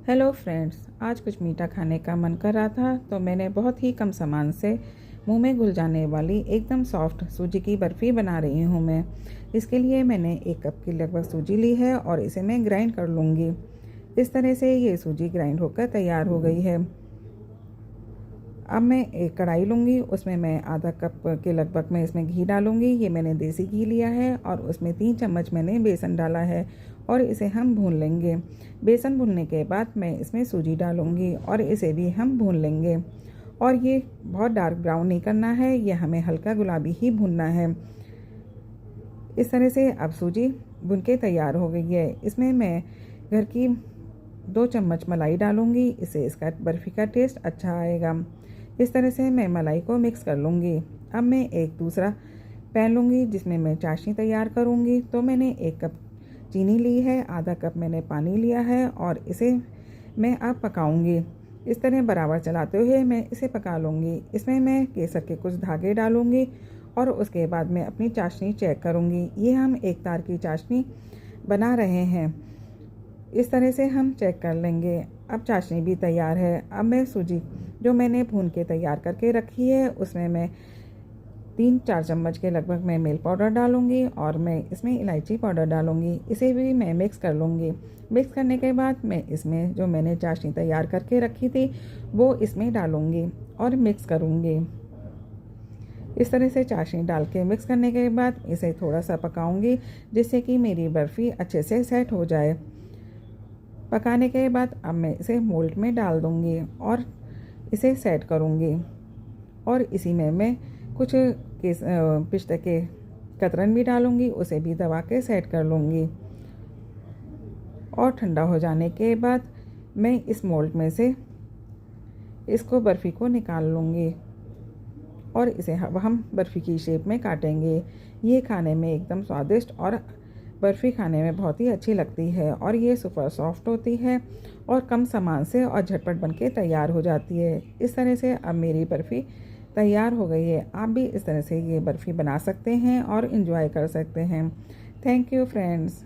Hello friends, आज कुछ मीठा खाने का मन कर रहा था तो मैंने बहुत ही कम सामान से मुंह में घुल जाने वाली एकदम सॉफ्ट सूजी की बर्फ़ी बना रही हूँ मैं। इसके लिए मैंने 1 कप की लगभग सूजी ली है और इसे मैं ग्राइंड कर लूँगी। इस तरह से ये सूजी ग्राइंड होकर तैयार हो गई है। अब मैं एक कढ़ाई लूँगी, उसमें मैं आधा कप के लगभग मैं इसमें घी डालूँगी। ये मैंने देसी घी लिया है और उसमें 3 चम्मच मैंने बेसन डाला है और इसे हम भून लेंगे। बेसन भूनने के बाद मैं इसमें सूजी डालूँगी और इसे भी हम भून लेंगे। और ये बहुत डार्क ब्राउन नहीं करना है, ये हमें हल्का गुलाबी ही भूनना है। इस तरह से अब सूजी भुन के तैयार हो गई है। इसमें मैं घर की 2 चम्मच मलाई डालूँगी, इससे इसका बर्फ़ी का टेस्ट अच्छा आएगा। इस तरह से मैं मलाई को मिक्स कर लूँगी। अब मैं एक दूसरा पैन लूँगी जिसमें मैं चाशनी तैयार करूँगी। तो मैंने 1 कप चीनी ली है, आधा कप मैंने पानी लिया है और इसे मैं अब पकाऊँगी। इस तरह बराबर चलाते हुए मैं इसे पका लूँगी। इसमें मैं केसर के कुछ धागे डालूँगी और उसके बाद मैं अपनी चाशनी चेक करूँगी। ये हम 1 तार की चाशनी बना रहे हैं। इस तरह से हम चेक कर लेंगे। अब चाशनी भी तैयार है। अब मैं सूजी जो मैंने भून के तैयार करके रखी है उसमें मैं 3-4 चम्मच के लगभग मैं मिल्क पाउडर डालूँगी और मैं इसमें इलायची पाउडर डालूँगी। इसे भी मैं मिक्स कर लूँगी। मिक्स करने के बाद मैं इसमें जो मैंने चाशनी तैयार करके रखी थी वो इसमें डालूँगी और मिक्स करूँगी। इस तरह से चाशनी डाल के मिक्स करने के बाद इसे थोड़ा सा पकाऊँगी जिससे कि मेरी बर्फ़ी अच्छे से सेट हो जाए। पकाने के बाद अब मैं इसे मोल्ड में डाल दूँगी और इसे सेट करूँगी। और इसी में मैं कुछ पिस्ते के कतरन भी डालूँगी, उसे भी दबा के सेट कर लूँगी। और ठंडा हो जाने के बाद मैं इस मोल्ड में से इसको बर्फ़ी को निकाल लूँगी और इसे हम बर्फ़ी की शेप में काटेंगे। ये खाने में एकदम स्वादिष्ट और बर्फ़ी खाने में बहुत ही अच्छी लगती है और ये सुपर सॉफ्ट होती है और कम सामान से और झटपट बनके तैयार हो जाती है। इस तरह से अब मेरी बर्फ़ी तैयार हो गई है। आप भी इस तरह से ये बर्फ़ी बना सकते हैं और एंजॉय कर सकते हैं। Thank you friends.